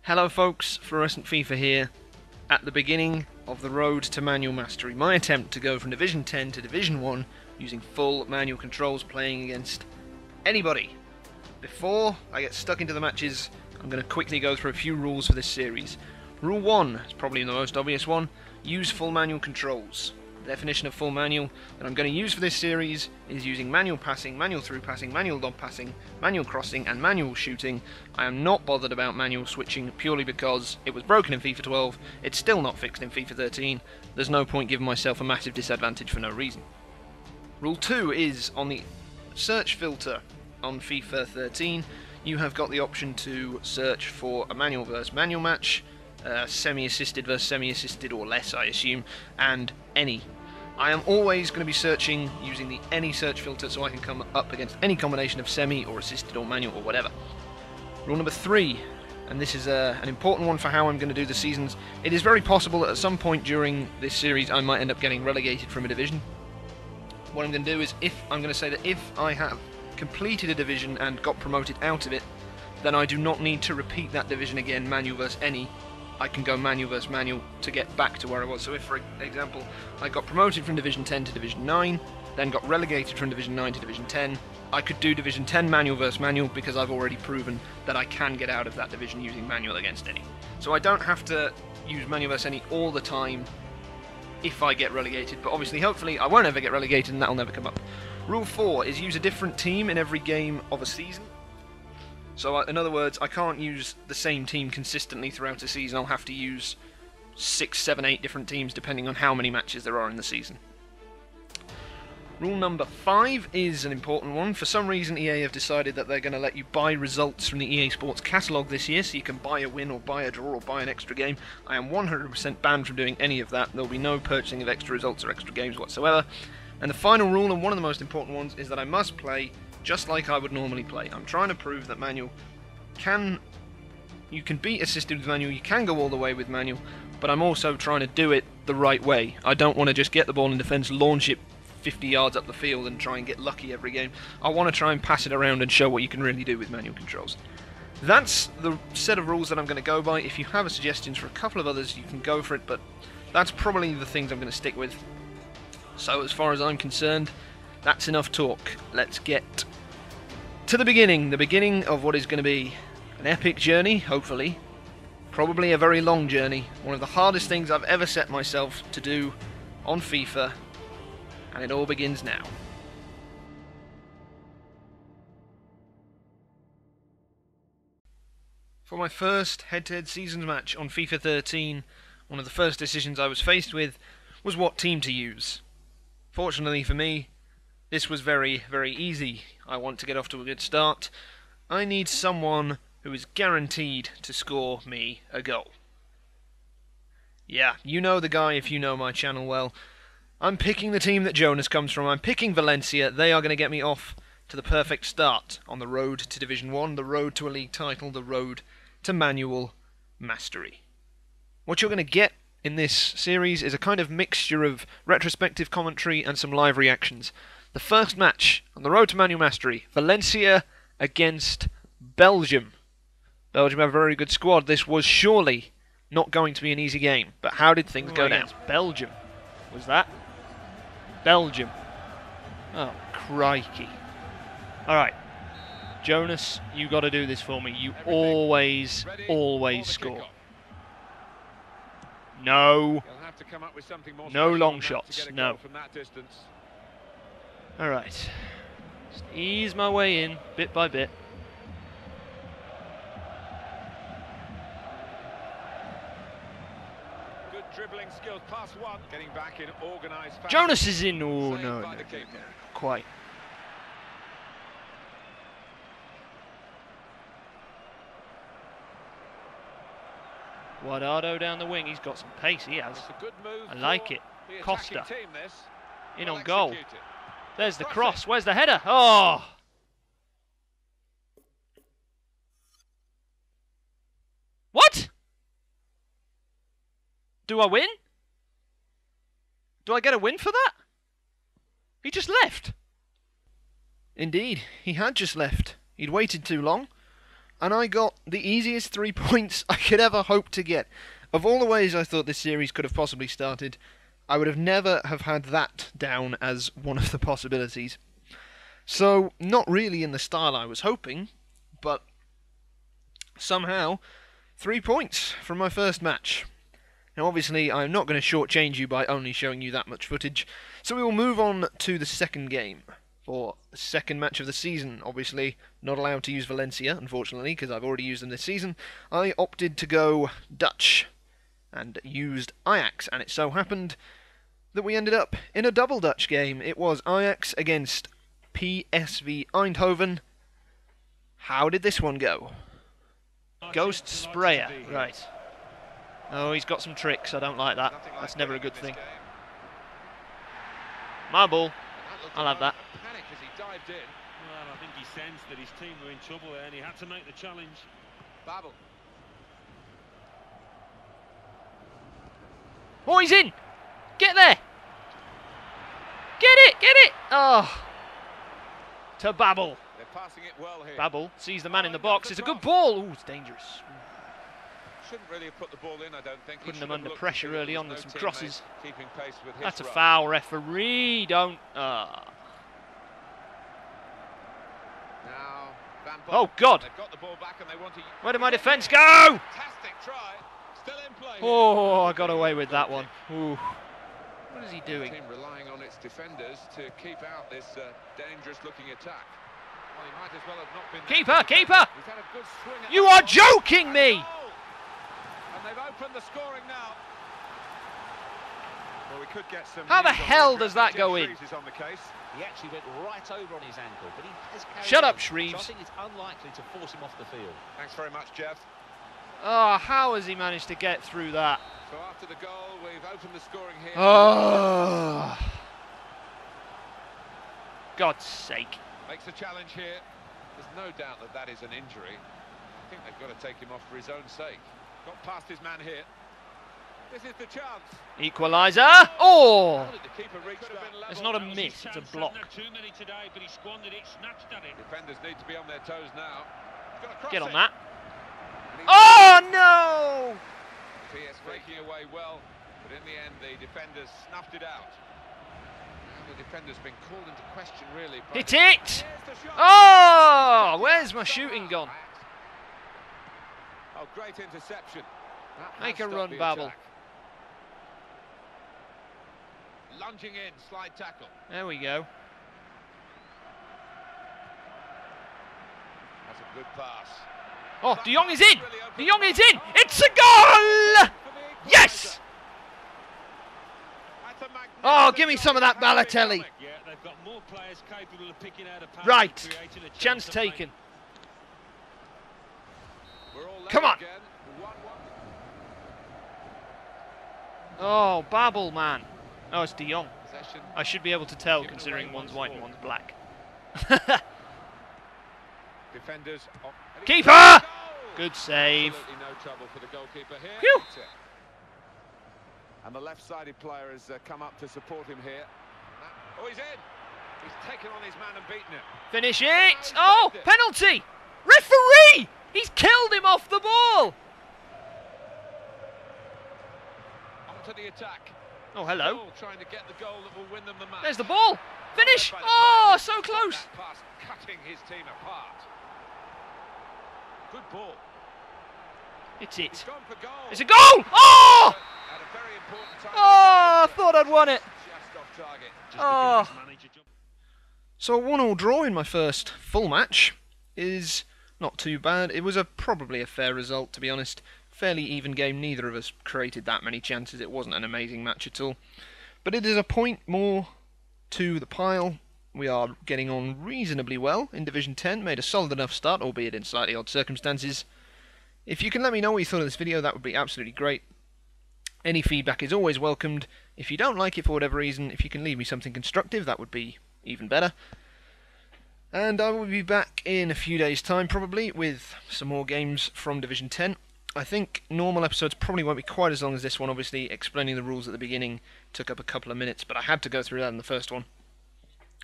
Hello folks, Fluorescent FIFA here, at the beginning of the road to manual mastery. My attempt to go from Division 10 to Division 1 using full manual controls, playing against anybody. Before I get stuck into the matches, I'm going to quickly go through a few rules for this series. Rule 1 is probably the most obvious one: use full manual controls. The definition of full manual that I'm going to use for this series is using manual passing, manual through passing, manual lob passing, manual crossing and manual shooting. I am not bothered about manual switching purely because it was broken in FIFA 12, it's still not fixed in FIFA 13, there's no point giving myself a massive disadvantage for no reason. Rule 2 is on the search filter on FIFA 13, you have got the option to search for a manual versus manual match, semi-assisted versus semi-assisted or less I assume, and any. I am always going to be searching using the any search filter so I can come up against any combination of semi or assisted or manual or whatever. Rule number 3, and this is an important one for how I'm going to do the seasons. It is very possible that at some point during this series I might end up getting relegated from a division. What I'm going to do is, I'm going to say that if I have completed a division and got promoted out of it, then I do not need to repeat that division again, manual versus any. I can go manual versus manual to get back to where I was. So if, for example, I got promoted from Division 10 to Division 9, then got relegated from Division 9 to Division 10, I could do Division 10 manual versus manual because I've already proven that I can get out of that division using manual against any. So I don't have to use manual versus any all the time if I get relegated, but obviously, hopefully, I won't ever get relegated and that'll never come up. Rule 4 is use a different team in every game of a season. So, in other words, I can't use the same team consistently throughout a season. I'll have to use 6, 7, 8 different teams depending on how many matches there are in the season. Rule number 5 is an important one. For some reason, EA have decided that they're going to let you buy results from the EA Sports catalogue this year, so you can buy a win or buy a draw or buy an extra game. I am 100% banned from doing any of that. There will be no purchasing of extra results or extra games whatsoever. And the final rule, and one of the most important ones, is that I must play just like I would normally play. I'm trying to prove that manual you can beat assisted with manual, you can go all the way with manual, but I'm also trying to do it the right way. I don't want to just get the ball in defence, launch it 50 yards up the field and try and get lucky every game. I want to try and pass it around and show what you can really do with manual controls. That's the set of rules that I'm going to go by. If you have suggestions for a couple of others, you can go for it, but that's probably the things I'm going to stick with. So as far as I'm concerned, that's enough talk. Let's get to the beginning of what is going to be an epic journey, hopefully. Probably a very long journey. One of the hardest things I've ever set myself to do on FIFA, and it all begins now. For my first head-to-head seasons match on FIFA 13, one of the first decisions I was faced with was what team to use. Fortunately for me, this was very, very easy. I want to get off to a good start. I need someone who is guaranteed to score me a goal. Yeah, you know the guy if you know my channel well. I'm picking the team that Jonas comes from. I'm picking Valencia. They are going to get me off to the perfect start on the road to Division 1, the road to a league title, the road to manual mastery. What you're going to get in this series is a kind of mixture of retrospective commentary and some live reactions. The first match on the road to manual mastery, Valencia against Belgium. Belgium have a very good squad. This was surely not going to be an easy game, but how did things go down? Belgium. Was that? Belgium. Oh, crikey. Alright. Jonas, you got to do this for me. You always score. No. No long shots. No. Alright. Just ease my way in, bit by bit. Good dribbling skills, pass one, getting back in organised fashion. Jonas is in. Oh, no. Quite. Guardado down the wing. He's got some pace. He has. I like it. Costa. In on goal. There's the cross. Where's the header? Oh! What? Do I win? Do I get a win for that? He just left. Indeed, he had just left. He'd waited too long, and I got the easiest 3 points I could ever hope to get. Of all the ways I thought this series could have possibly started, I would have never have had that down as one of the possibilities. So, not really in the style I was hoping, but somehow 3 points from my first match. Now obviously I'm not going to shortchange you by only showing you that much footage, so we will move on to the second game. For the second match of the season, obviously not allowed to use Valencia, unfortunately, because I've already used them this season. I opted to go Dutch, and used Ajax, and it so happened that we ended up in a double Dutch game. It was Ajax against PSV Eindhoven. How did this one go? Ghost Sprayer, right. Oh, he's got some tricks, I don't like that. That's never a good thing. My ball. I'll have that. Well, I think he sensed that his team were in trouble there and he had to make the challenge. Babel. Oh, he's in! Get there! Get it! Get it! Oh! To Babel. They're passing it well here. Babel sees the man in the box. It's a good ball. Ooh, it's dangerous. Shouldn't really have put the ball in, I don't think. Putting them under pressure early on with some crosses. Keeping pace with his That's a run. foul, referee. Don't. Now, Van Bommel. Oh, God. They've got the ball back and they want to... Where did my defence go? Fantastic try. Still in play. Oh, I got away with that one. Ooh. What is he doing? The team relying on its defenders to keep out this dangerous-looking attack. Well, he might as well have not been... Keeper, keeper! He's had a good swing at You that are one. joking me! And they've opened the scoring now. Well, we could get some... How the news on hell the does that Jim go in? Shreves is on the case. He actually went right over on his ankle, but he has carried Shut up, on, Shreves. So I think it's unlikely to force him off the field. Thanks very much, Jeff. Oh, how has he managed to get through that? So after the goal, we've opened the scoring here. Oh. God's sake. Makes a challenge here. There's no doubt that that is an injury. I think they've got to take him off for his own sake. Got past his man here. This is the chance. Equaliser. Oh! How did the keeper reach that? It's not a miss, it's a block. Too many today, but he squandered it, snatched at it. Defenders need to be on their toes now. He's got to cross Get on it. that. And he's- Oh, no! PS breaking away well, but in the end the defenders snuffed it out. Now the defender's been called into question really. by Hit the- it! Here's the shot. Oh! Where's my shooting gone? Oh, great interception. That has Make a stopped run, the Babel. attack. Lunging in, slide tackle. There we go. That's a good pass. Oh, De Jong is in! De Jong is in! It's a goal! Yes! Oh, give me some of that Balotelli. Yeah, they've got more players capable of picking out a pass. Right. and creating a Chance of play. taken. We're all Come level on. again. 1-1. Oh, Babel, man. Oh, it's De Jong. Possession. I should be able to tell, Given considering away one's once white and more. one's black. Defenders. And he- Keeper! Goal! Good save. Absolutely no trouble for the goalkeeper here. Phew. And the left-sided player has come up to support him here. Oh, he's in. He's taken on his man and beaten him. Finish it! Oh, penalty! Referee! He's killed him off the ball! Onto the attack. Oh, hello. Still trying to get the goal that will win them the match. There's the ball. Finish! By the Oh, player who so stopped close. that pass, cutting his team apart. Good ball. It's He's it. gone for goal. It's a goal! Oh! At a very important time. Oh, I thought I'd won it. Just off target. Just Oh. because his manager jumped. So a 1-1 draw in my first full match is not too bad. It was probably a fair result, to be honest. Fairly even game. Neither of us created that many chances. It wasn't an amazing match at all. But it is a point more to the pile. We are getting on reasonably well in Division 10. Made a solid enough start, albeit in slightly odd circumstances. If you can let me know what you thought of this video, that would be absolutely great. Any feedback is always welcomed. If you don't like it for whatever reason, if you can leave me something constructive, that would be even better. And I will be back in a few days' time, probably, with some more games from Division 10. I think normal episodes probably won't be quite as long as this one. Obviously, explaining the rules at the beginning took up a couple of minutes, but I had to go through that in the first one.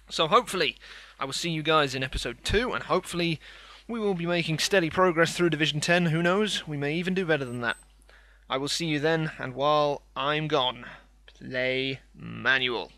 So hopefully I will see you guys in episode 2, and hopefully we will be making steady progress through Division 10. Who knows? We may even do better than that. I will see you then, and while I'm gone, play manual.